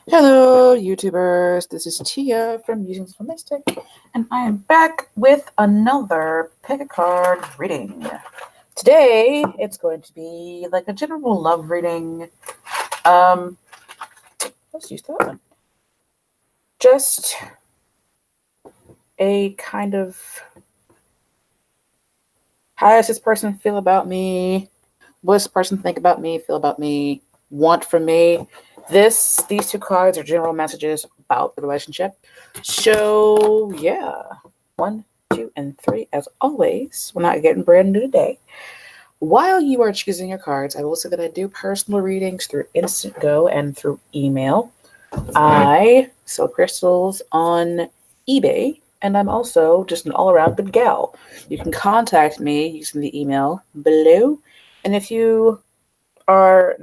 Hello, YouTubers. This is Tia from Using for Mystic, and I am back with another pick a card reading. Today, it's going to be like a general love reading. Let's use that one. Just a kind of how does this person feel about me? What does this person think about me, feel about me, want from me? These two cards are general messages about the relationship. So yeah, 1, 2, and 3, as always. We're not getting brand new today. While you are choosing your cards, I will say that I do personal readings through Instant Go and through email. I sell crystals on eBay, and I'm also just an all-around good gal. You can contact me using the email below, and if you are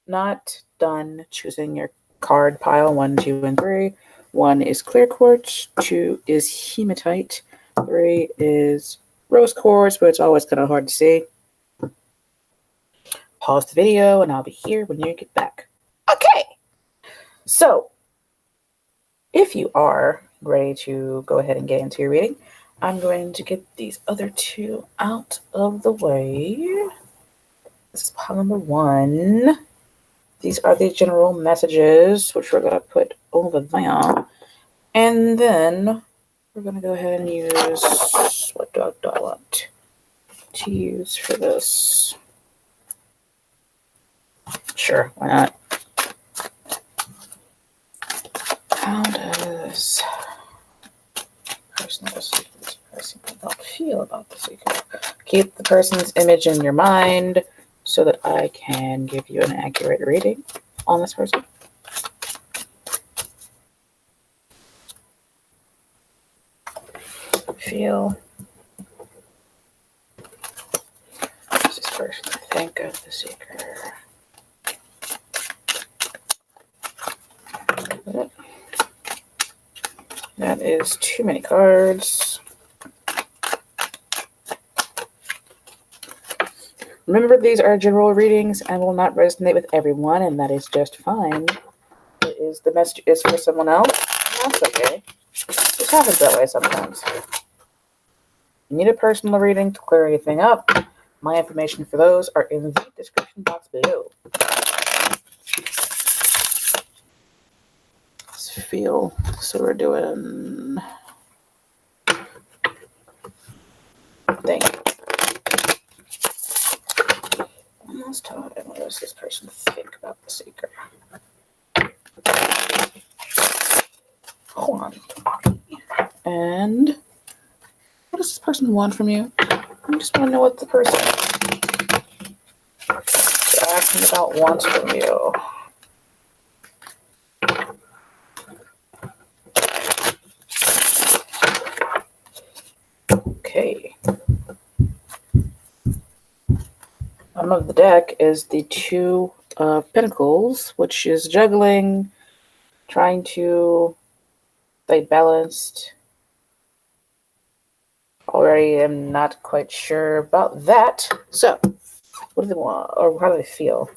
not done choosing your card pile 1, 2, and 3, 1 is clear quartz, 2 is hematite, 3 is rose quartz, but it's always kind of hard to see. Pause the video, and I'll be here when you get back. Okay, so if you are ready to go ahead and get into your reading, I'm going to get these other two out of the way. This is pile number 1. These are the general messages, which we're going to put over there. And then we're going to go ahead and use, what do I want to use for this? Sure, why not? How does person feel about the secret? Keep the person's image in your mind so that I can give you an accurate reading on this person. Feel does this person think of the seeker? That is too many cards. Remember, these are general readings and will not resonate with everyone, and that is just fine. The message is for someone else. That's okay. It happens that way sometimes. You need a personal reading to clear anything up. My information for those are in the description box below. Let's feel. So we're doing. Thank you. Almost time. What does this person think about the seeker? Hold on. And what does this person want from you? I just want to know what the person is asking about wants from you. Okay. Bottom of the deck is the 2 of Pentacles, which is juggling, trying to stay balanced. Already am not quite sure about that. So, what do they want, or how do they feel?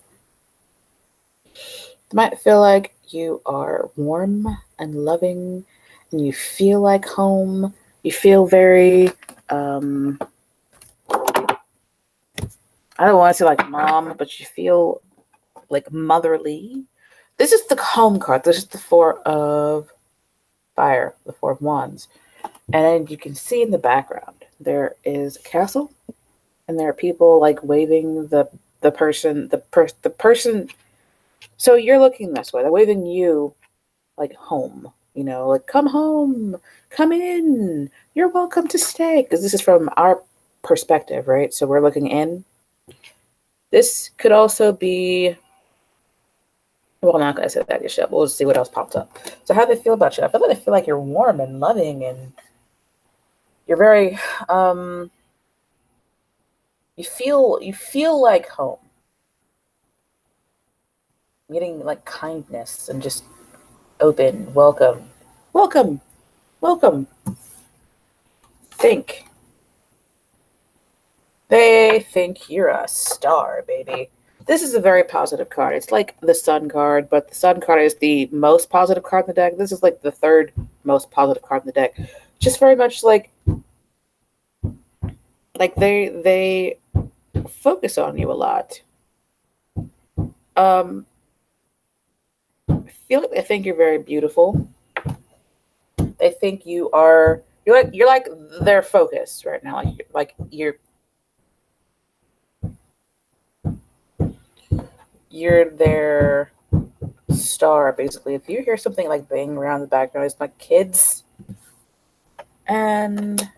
They might feel like you are warm and loving, and you feel like home. You feel very, I don't want to say like mom, but you feel like motherly. This is the home card. This is the 4 of fire, the 4 of wands. And then you can see in the background, there is a castle, and there are people like waving the person. So you're looking this way. They're waving you like home. You know, like come home, come in. You're welcome to stay. Because this is from our perspective, right? So we're looking in. This could also be. Well, I'm not gonna say that just yet. We'll see what else pops up. So how do they feel about you? I feel like you're warm and loving, and you're very you feel like home. Getting like kindness and just open, welcome, welcome, welcome. They think you're a star, baby. This is a very positive card. It's like the Sun card, but the Sun card is the most positive card in the deck. This is like the third most positive card in the deck. Just very much like they focus on you a lot. I feel like they think you're very beautiful. They think you're like their focus right now. You're their star basically. If you hear something like banging around the background, it's my kids. And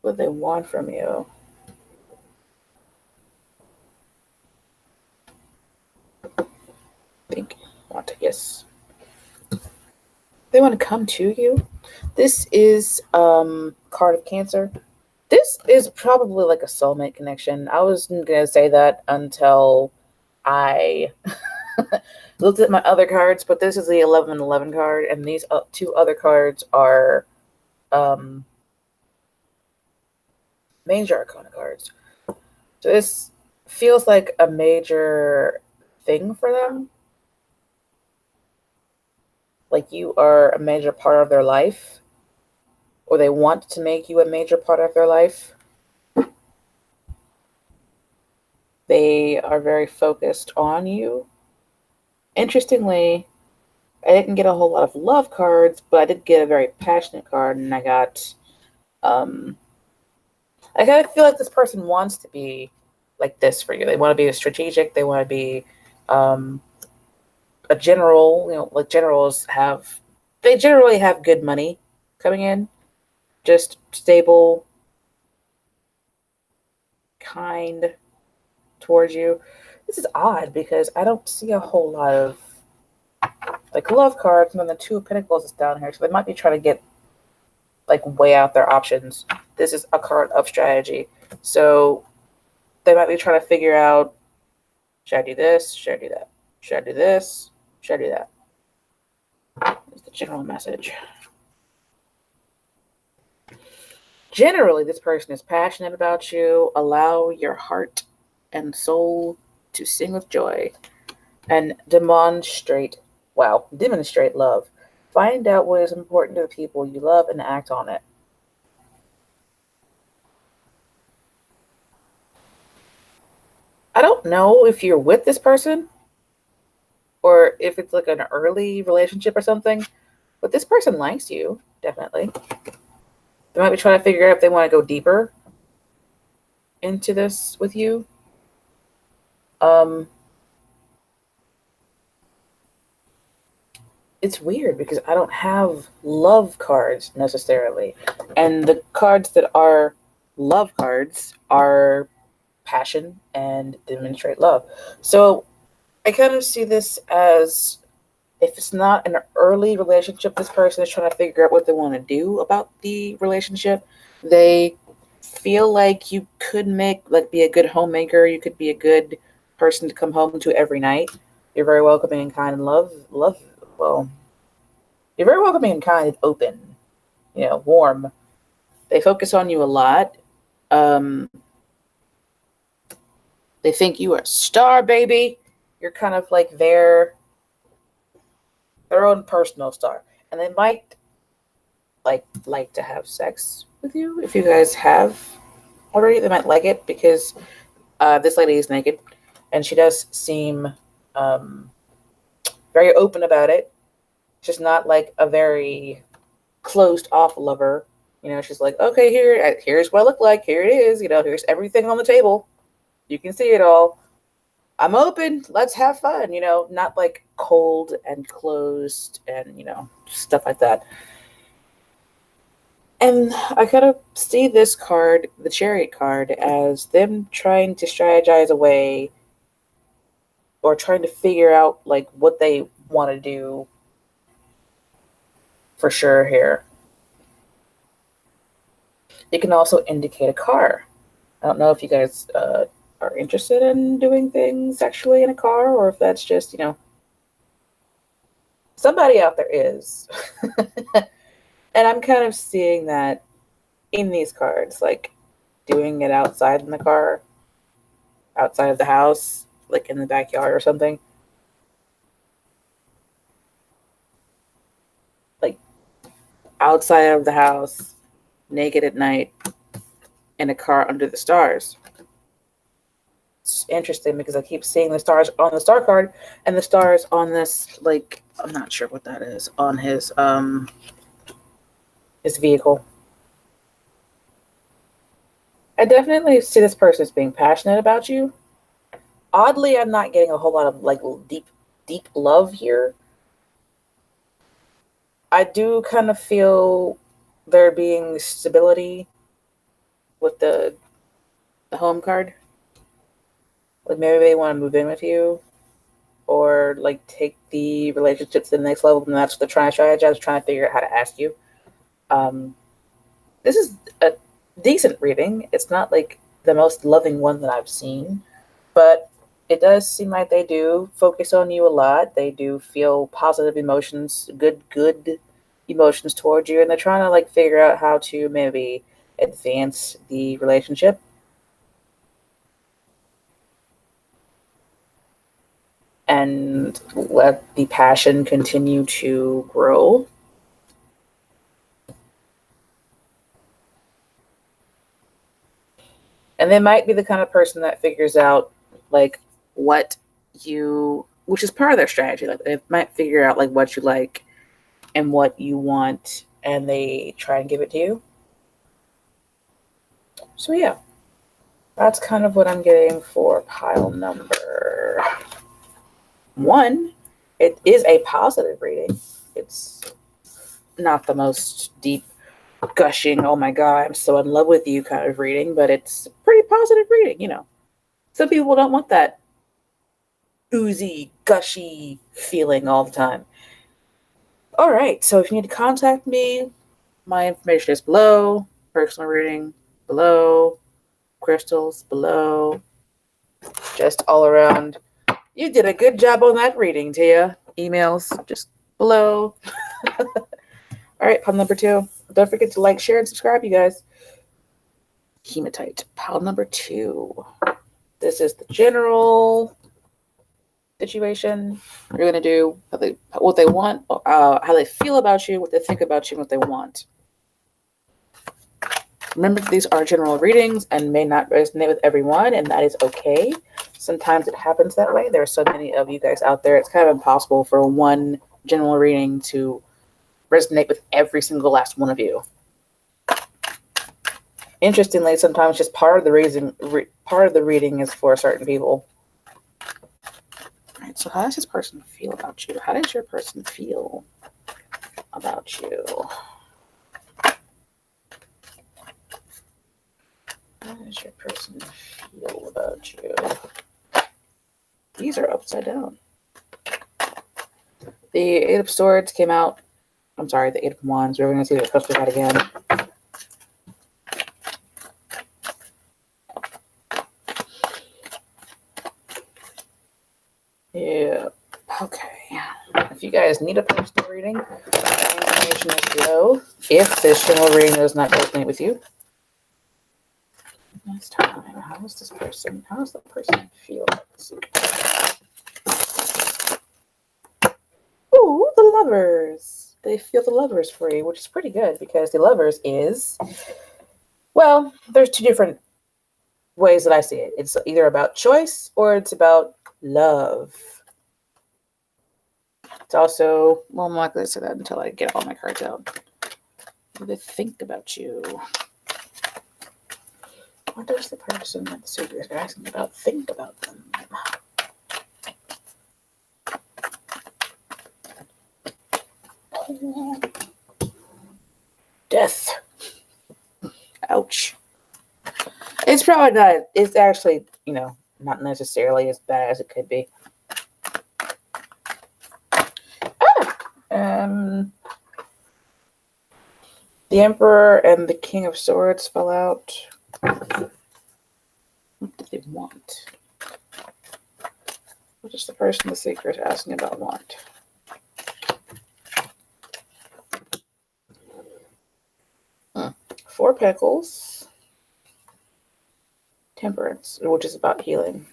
what they want from you. I think want to yes. They want to come to you. This is card of Cancer. This is probably like a soulmate connection. I was gonna say that until I looked at my other cards, but this is the 11 and 11 card, and these two other cards are um, major arcana cards. So this feels like a major thing for them. Like you are a major part of their life, or they want to make you a major part of their life. They are very focused on you. Interestingly, I didn't get a whole lot of love cards, but I did get a very passionate card, and I got I kind of feel like this person wants to be like this for you. They want to be strategic. They want to be um, a general. Like generals they generally have good money coming in, just stable, kind towards you. This is odd because I don't see a whole lot of like love cards, and then the Two of Pentacles is down here, so they might be trying to get like weigh out their options. This is a card of strategy, so they might be trying to figure out: should I do this? Should I do that? Should I do this? Should I do that? That's the general message. Generally, this person is passionate about you. Allow your heart and soul to sing with joy and demonstrate love. Find out what is important to the people you love and act on it. I don't know if you're with this person or if it's like an early relationship or something, but this person likes you, definitely. They might be trying to figure out if they want to go deeper into this with you. Um, it's weird because I don't have love cards necessarily. And the cards that are love cards are passion and demonstrate love. So I kind of see this as if it's not an early relationship, this person is trying to figure out what they want to do about the relationship. They feel like you could be a good homemaker. You could be a good person to come home to every night. You're very welcoming and kind and well, you're very welcoming and kind and open, warm. They focus on you a lot. Um, they think you are a star, baby. You're kind of like their own personal star, and they might like to have sex with you if you guys have already. They might like it because this lady is naked, and she does seem very open about it. She's not like a very closed off lover. She's like, okay, here's what I look like. Here it is. Here's everything on the table. You can see it all. I'm open. Let's have fun. Not like cold and closed and stuff like that. And I kind of see this card, the Chariot card, as them trying to strategize a way or trying to figure out like what they want to do for sure here. It can also indicate a car. I don't know if you guys are interested in doing things sexually in a car, or if that's just, somebody out there is. And I'm kind of seeing that in these cards, like doing it outside in the car. outside of the house, like in the backyard or something. Like outside of the house, naked at night, in a car under the stars. It's interesting because I keep seeing the stars on the star card and the stars on this, like, I'm not sure what that is, on his vehicle. I definitely see this person as being passionate about you. Oddly, I'm not getting a whole lot of like deep love here. I do kind of feel there being stability with the home card. Like maybe they want to move in with you or like take the relationship to the next level, and that's what they're trying to strategize, trying to figure out how to ask you. Um, this is a decent reading. It's not like the most loving one that I've seen, but it does seem like they do focus on you a lot. They do feel positive emotions, good emotions towards you, and they're trying to like figure out how to maybe advance the relationship and let the passion continue to grow. And they might be the kind of person that figures out like what you, which is part of their strategy. Like they might figure out like what you like and what you want, and they try and give it to you. So yeah, that's kind of what I'm getting for pile number one. It is a positive reading. It's not the most deep, gushing, oh my god, I'm so in love with you kind of reading, but it's a pretty positive reading. Some people don't want that oozy, gushy feeling all the time. All right, so if you need to contact me, my information is below. Personal reading below. Crystals below. Just all around. You did a good job on that reading, Tia. Emails just below. All right, pile number two. Don't forget to like, share, and subscribe, you guys. Hematite. Pile number two. This is the general situation. You're gonna do what they want, how they feel about you, what they think about you, what they want. Remember, these are general readings and may not resonate with everyone, and that is okay. Sometimes it happens that way. There are so many of you guys out there. It's kind of impossible for one general reading to resonate with every single last one of you. Interestingly, sometimes just part of the reading is for certain people. All right, so how does this person feel about you? How does your person feel about you? How does your person feel about you? These are upside down. The Eight of Swords came out. I'm sorry, the Eight of Wands. We're going to see the crystal card again. Yeah. Okay. If you guys need a personal reading, the information is below. If this general reading does not resonate with you, next time, how does the person feel? Ooh, the Lovers. They feel the Lovers for you, which is pretty good because the Lovers is, well, there's two different ways that I see it. It's either about choice or it's about love. It's also, well, I'm not going to say that until I get all my cards out. What do they think about you? What does the person that the secret is asking about think about them? Death. Ouch. It's probably not, it's actually, not necessarily as bad as it could be. The Emperor and the King of Swords fell out. What do they want? What does the person the secret is asking about want? Four Pentacles. Temperance, which is about healing.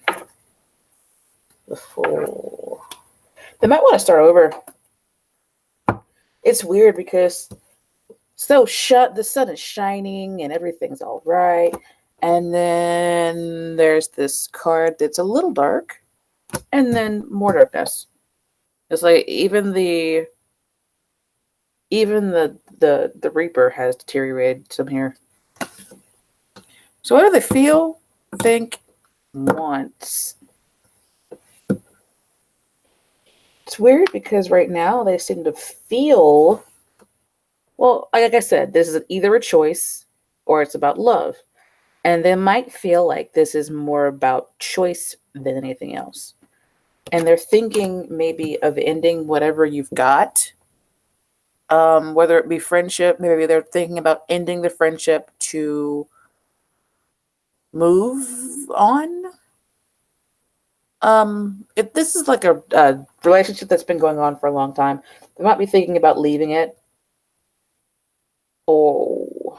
The Fool. They might want to start over. It's weird because the sun is shining and everything's all right. And then there's this card that's a little dark, and then more darkness. It's like even the Reaper has deteriorated some here. So what do they feel, think, want? It's weird because right now they seem to feel, well, like I said, this is either a choice or it's about love. And they might feel like this is more about choice than anything else. And they're thinking maybe of ending whatever you've got. Whether it be friendship, maybe they're thinking about ending the friendship to move on. If this is like a relationship that's been going on for a long time, they might be thinking about leaving it. Oh.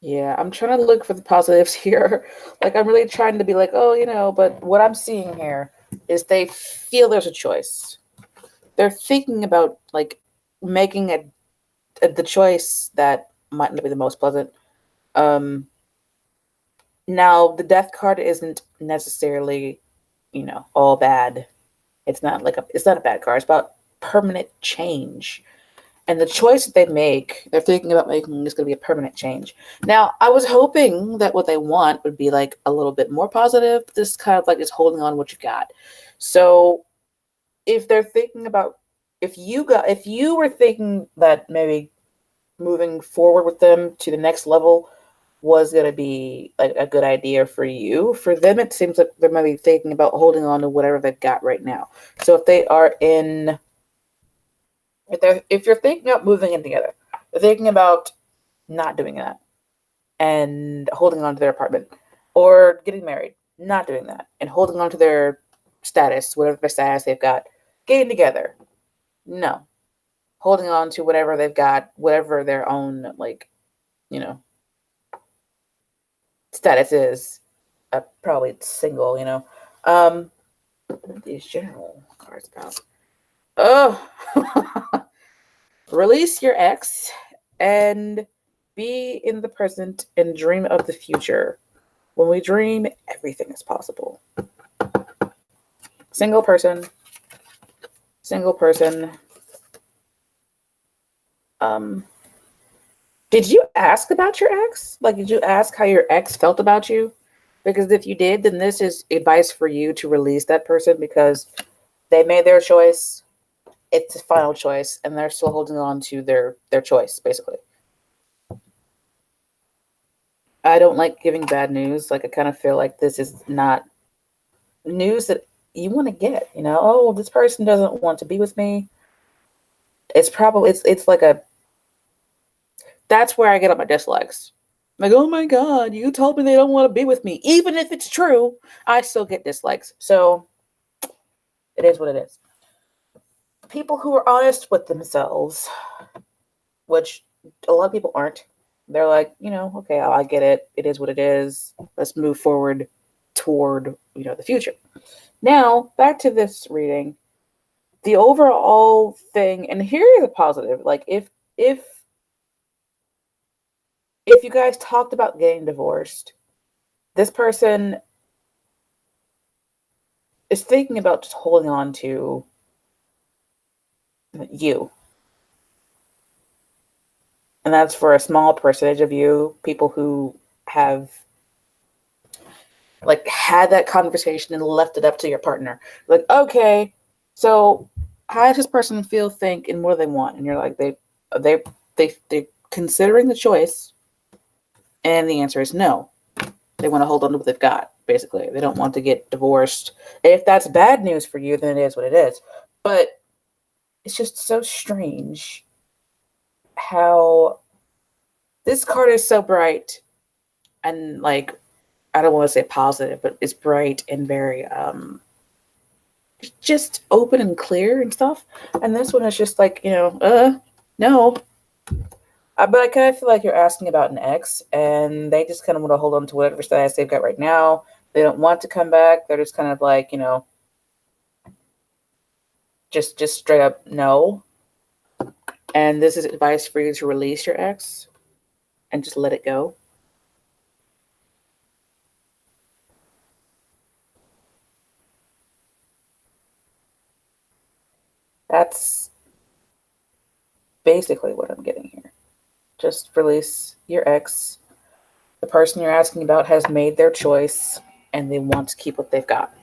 Yeah, I'm trying to look for the positives here. Like, I'm really trying to be like, oh, but what I'm seeing here is they feel there's a choice. They're thinking about, like, making the choice that might not be the most pleasant. Now, the death card isn't necessarily, all bad. It's not a bad card. It's about permanent change. And the choice that they're thinking about making is going to be a permanent change. Now, I was hoping that what they want would be like a little bit more positive. But this kind of like is holding on what you got. So if they're thinking about, if you were thinking that maybe moving forward with them to the next level was going to be like a good idea for you, for them, it seems like they're maybe thinking about holding on to whatever they've got right now. So if they are in, if you're thinking about moving in together, they're thinking about not doing that and holding on to their apartment, or getting married, not doing that and holding on to their status, whatever the status they've got, getting together, no, holding on to whatever they've got, whatever their own, like, status is, probably single, what are these general cards about? Oh, release your ex and be in the present and dream of the future. When we dream, everything is possible. Single person. Did you ask about your ex? Like, did you ask how your ex felt about you? Because if you did, then this is advice for you to release that person, because they made their choice. It's a final choice, and they're still holding on to their choice, basically. I don't like giving bad news. Like, I kind of feel like this is not news that you want to get. Oh, this person doesn't want to be with me. It's probably it's like that's where I get up my dislikes. Like, oh my God, you told me they don't want to be with me. Even if it's true, I still get dislikes. So it is what it is. People who are honest with themselves, which a lot of people aren't. They're like, okay, I get it. It is what it is. Let's move forward toward, the future. Now, back to this reading. The overall thing, and here is a positive. Like, if you guys talked about getting divorced, this person is thinking about just holding on to you. And that's for a small percentage of you, people who have like had that conversation and left it up to your partner. Like, okay, so how does this person feel, think, and what do they want? And you're like, they're considering the choice, and the answer is no. They want to hold on to what they've got, basically. They don't want to get divorced. If that's bad news for you, then it is what it is. But it's just so strange how this card is so bright and, like, I don't want to say positive, but it's bright and very just open and clear and stuff. And this one is just like, no. But I kind of feel like you're asking about an ex, and they just kind of want to hold on to whatever status they've got right now. They don't want to come back. They're just kind of like, just straight up no. And this is advice for you to release your ex and just let it go. That's basically what I'm getting here. Just release your ex. The person you're asking about has made their choice and they want to keep what they've got,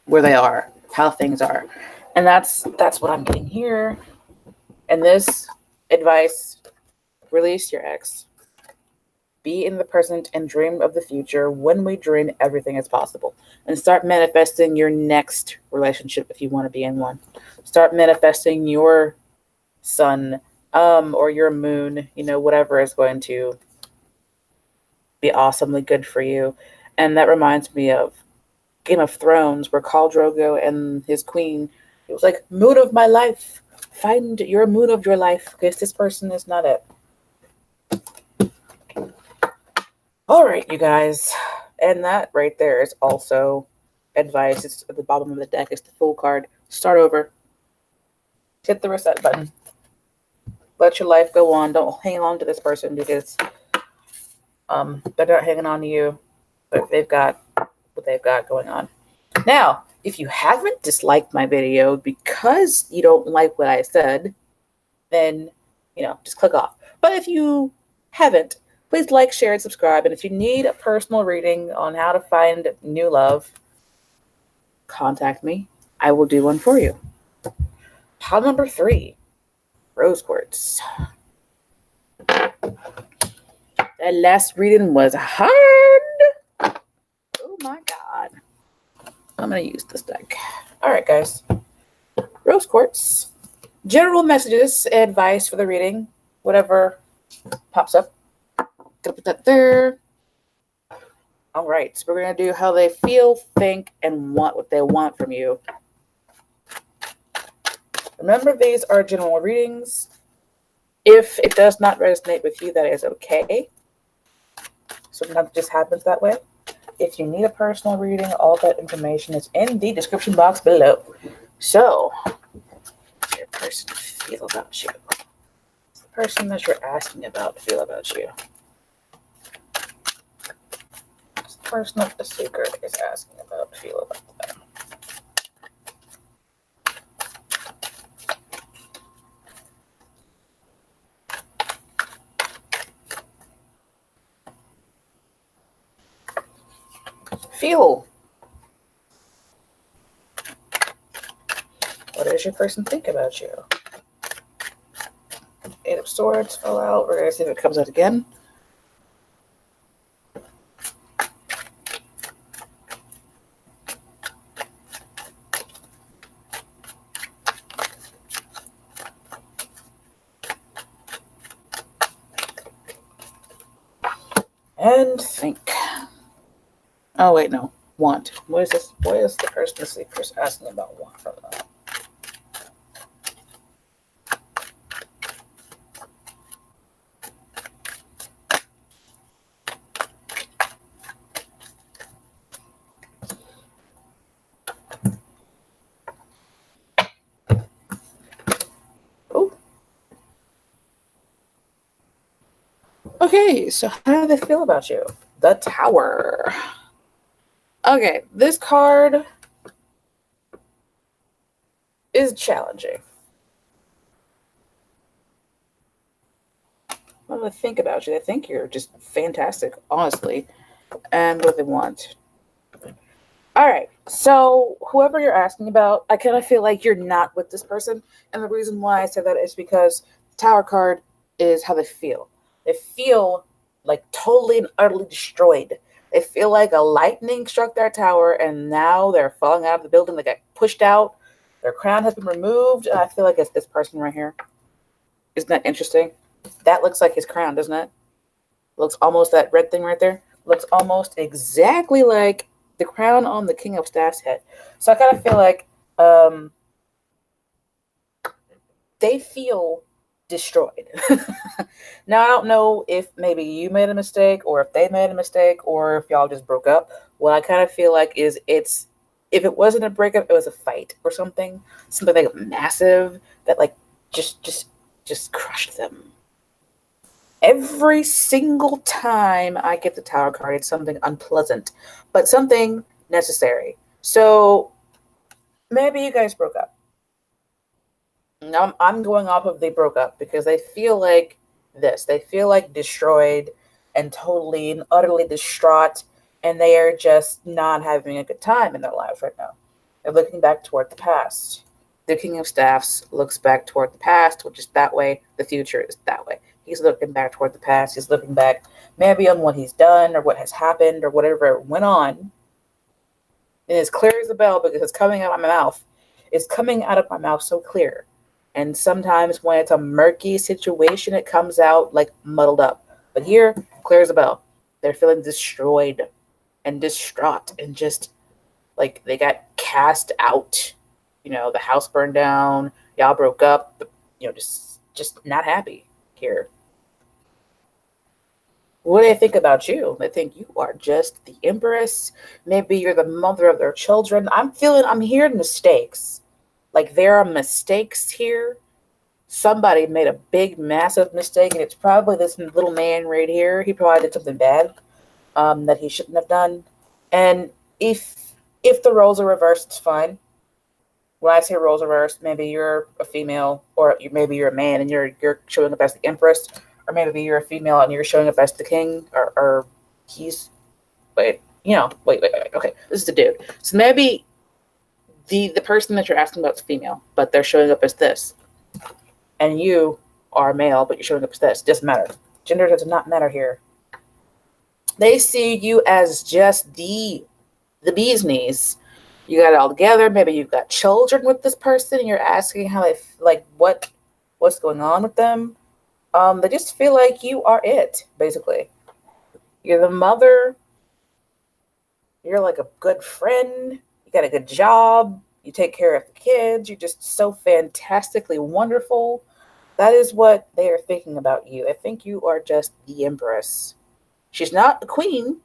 where they are, how things are. And that's what I'm getting here. And this advice, release your ex. Be in the present and dream of the future. When we dream, everything is possible. And start manifesting your next relationship if you want to be in one. Start manifesting your sun, or your moon, whatever is going to be awesomely good for you. And that reminds me of Game of Thrones, where Khal Drogo and his queen, it was like, moon of my life. Find your moon of your life, because this person is not it. All right, you guys. And that right there is also advice. It's at the bottom of the deck. It's the Fool card. Start over. Hit the reset button. Let your life go on. Don't hang on to this person, because they're not hanging on to you. But they've got what they've got going on. Now, if you haven't disliked my video because you don't like what I said, then, just click off. But if you haven't, please like, share, and subscribe. And if you need a personal reading on how to find new love, contact me. I will do one for you. Pile number 3, rose quartz. That last reading was hard. Oh my God. I'm going to use this deck. All right, guys. Rose quartz. General messages, advice for the reading, whatever pops up. Gonna put that there. All right, so we're going to do how they feel, think, and want what they want from you. Remember, these are general readings. If it does not resonate with you, that is okay. Sometimes it just happens that way. If you need a personal reading, all that information is in the description box below. So, what's your person feel about you? What's the person that you're asking about feel about you? What's the person that the seeker is asking about feel about them? Feel. What does your person think about you? 8 of Swords fell out. We're going to see if it comes out again. And think. Oh, wait, no. Want. What is this? What is the person the seeker is asking about want from them? Okay, so how do they feel about you? The Tower. Okay, this card is challenging. What do they think about you? They think you're just fantastic, honestly. And what do they want? All right, so whoever you're asking about, I kind of feel like you're not with this person. And the reason why I say that is because the Tower card is how they feel. They feel like totally and utterly destroyed. They feel like a lightning struck their tower and now they're falling out of the building. They got pushed out. Their crown has been removed. And I feel like it's this person right here. Isn't that interesting? That looks like his crown, doesn't it? Looks almost, that red thing right there, looks almost exactly like the crown on the King of Staff's head. So I kind of feel like they feel destroyed. Now, I don't know if maybe you made a mistake or if they made a mistake or if y'all just broke up. What I kind of feel like is if it wasn't a breakup, it was a fight or something like massive that like just crushed them. Every single time I get the Tower card, it's something unpleasant, but something necessary. So maybe you guys broke up. Now I'm going off of they broke up because they feel like this. They feel like destroyed and totally and utterly distraught, and they are just not having a good time in their lives right now. They're looking back toward the past. The King of Staffs looks back toward the past, which is that way. The future is that way. He's looking back toward the past. He's looking back maybe on what he's done or what has happened or whatever went on. And it's clear as a bell because it's coming out of my mouth. It's coming out of my mouth so clear. And sometimes when it's a murky situation, it comes out like muddled up. But here, clear as a bell. They're feeling destroyed and distraught and just like they got cast out. The house burned down. Y'all broke up. Just not happy here. What do they think about you? They think you are just the empress. Maybe you're the mother of their children. I'm hearing mistakes. Like there are mistakes here. Somebody made a big, massive mistake, and it's probably this little man right here. He probably did something bad that he shouldn't have done. And if the roles are reversed, it's fine. When I say roles reversed, maybe you're a female, or maybe you're a man and you're showing up as the empress, or maybe you're a female and you're showing up as the king, or he's wait. Okay, this is the dude. So maybe the person that you're asking about is female, but they're showing up as this, and you are male, but you're showing up as this. Doesn't matter. Gender does not matter here. They see you as just the bee's knees. You got it all together. Maybe you've got children with this person, and you're asking how they like what's going on with them. They just feel like you are it, basically. You're the mother. You're like a good friend. You got a good job. You take care of the kids. You're just so fantastically wonderful. That is what they are thinking about you. They think you are just the empress. She's not the queen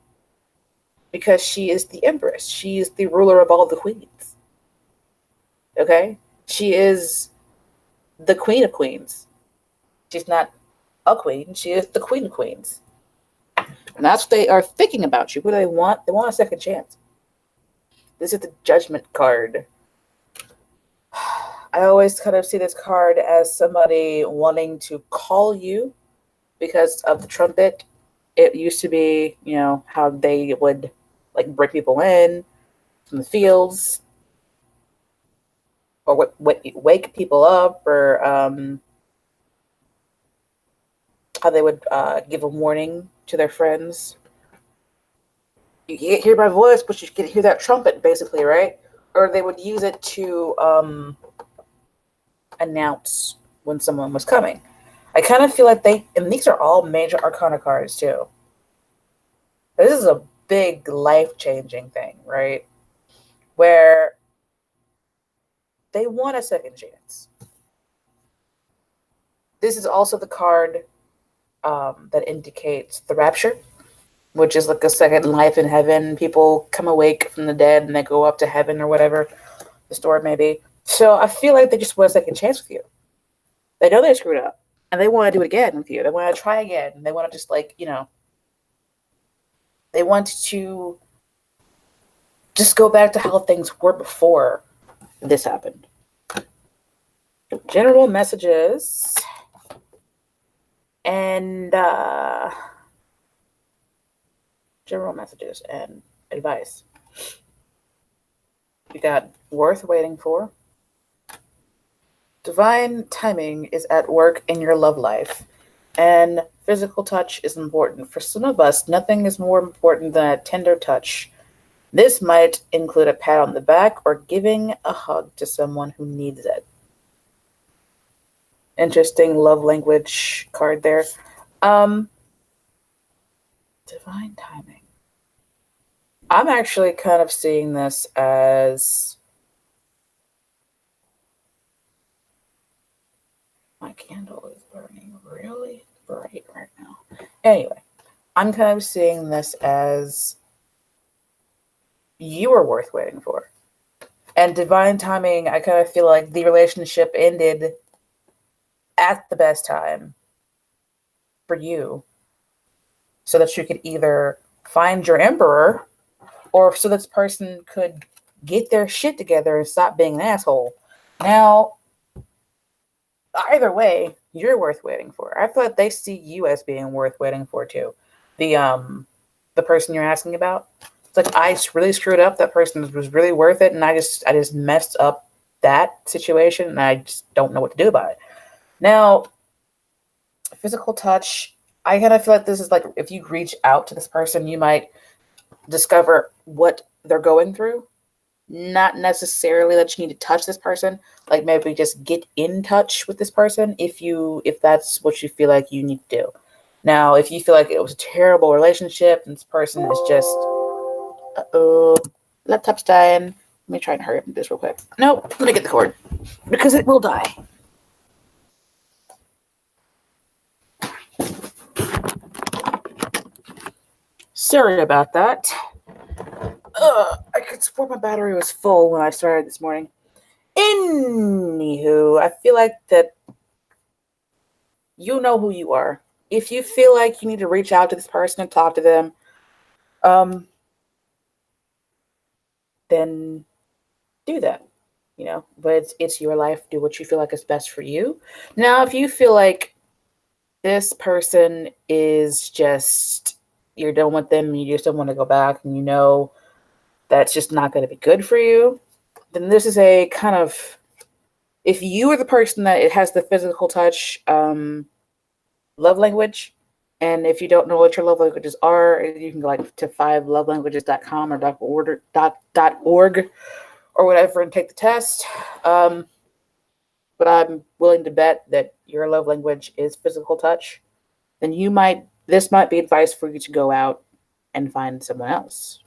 because she is the empress. She is the ruler of all the queens. Okay? She is the queen of queens. She's not a queen. She is the queen of queens. And that's what they are thinking about you. What do they want? They want a second chance. This is the judgment card. I always kind of see this card as somebody wanting to call you because of the trumpet. It used to be, how they would like bring people in from the fields or wake people up, or how they would give a warning to their friends. You can't hear my voice, but you can hear that trumpet, basically, right? Or they would use it to announce when someone was coming. I kind of feel like and these are all major arcana cards too. This is a big life-changing thing, right? Where they want a second chance. This is also the card that indicates the rapture, which is like a second life in heaven. People come awake from the dead and they go up to heaven or whatever the story may be. So I feel like they just want a second chance with you. They know they screwed up and they want to do it again with you. They want to try again. They want to just they want to just go back to how things were before this happened. General messages and advice. You got worth waiting for. Divine timing is at work in your love life, and physical touch is important. For some of us, nothing is more important than a tender touch. This might include a pat on the back or giving a hug to someone who needs it. Interesting love language card there. Divine timing. I'm actually kind of seeing this as My candle is burning really bright right now. Anyway, I'm kind of seeing this as you are worth waiting for. And divine timing, I kind of feel like the relationship ended at the best time for you so that you could either find your emperor or so this person could get their shit together and stop being an asshole. Now, either way, you're worth waiting for. I feel like they see you as being worth waiting for too. The person you're asking about. It's like I really screwed up. That person was really worth it, and I just messed up that situation, and I just don't know what to do about it. Now, physical touch. I kind of feel like this is like if you reach out to this person, you might discover what they're going through. Not necessarily that you need to touch this person, like maybe just get in touch with this person if that's what you feel like you need to do. Now, if you feel like it was a terrible relationship and this person is just laptop's dying. Let me try and hurry up and do this real quick. No, let me get the cord because it will die. Sorry about that. I could swear my battery was full when I started this morning. Anywho, I feel like that you know who you are. If you feel like you need to reach out to this person and talk to them, then do that. But it's your life. Do what you feel like is best for you. Now, if you feel like this person is just you're done with them and you just don't want to go back and you know that's just not going to be good for you, then this is a kind of, if you are the person that it has the physical touch love language, and if you don't know what your love languages are, you can go like to 5lovelanguages.com or .org or whatever and take the test. But I'm willing to bet that your love language is physical touch. Then this might be advice for you to go out and find someone else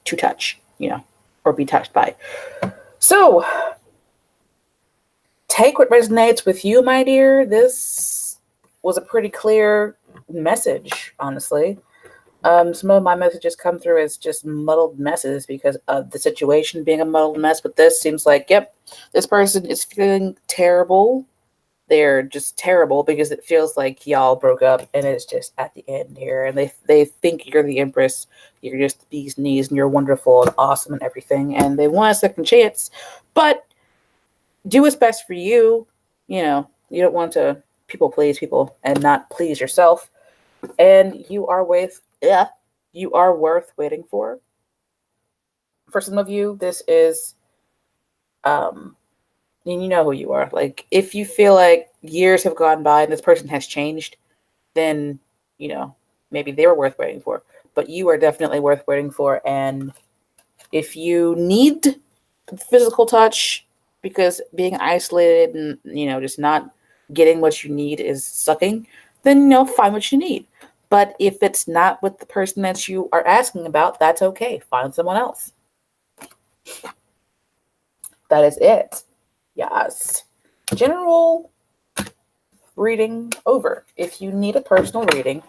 to touch, or be touched by. So take what resonates with you, my dear. This was a pretty clear message, honestly. Some of my messages come through as just muddled messes because of the situation being a muddled mess. But this seems like, yep, this person is feeling terrible. They're just terrible because it feels like y'all broke up and it's just at the end here. And they think you're the empress. You're just the bee's knees and you're wonderful and awesome and everything. And they want a second chance. But do what's best for you. You don't want to people please people and not please yourself. And you are worth waiting for. For some of you, this is, and you know who you are. Like, if you feel like years have gone by and this person has changed, then, maybe they were worth waiting for. But you are definitely worth waiting for. And if you need physical touch because being isolated and, just not getting what you need is sucking, then, find what you need. But if it's not with the person that you are asking about, that's okay. Find someone else. That is it. Yes. General reading over. If you need a personal reading,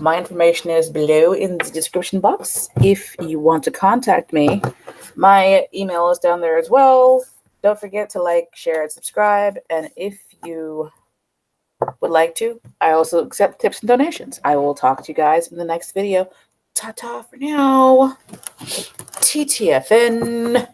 my information is below in the description box. If you want to contact me, my email is down there as well. Don't forget to like, share, and subscribe. And if you would like to, I also accept tips and donations. I will talk to you guys in the next video. Ta-ta for now. TTFN.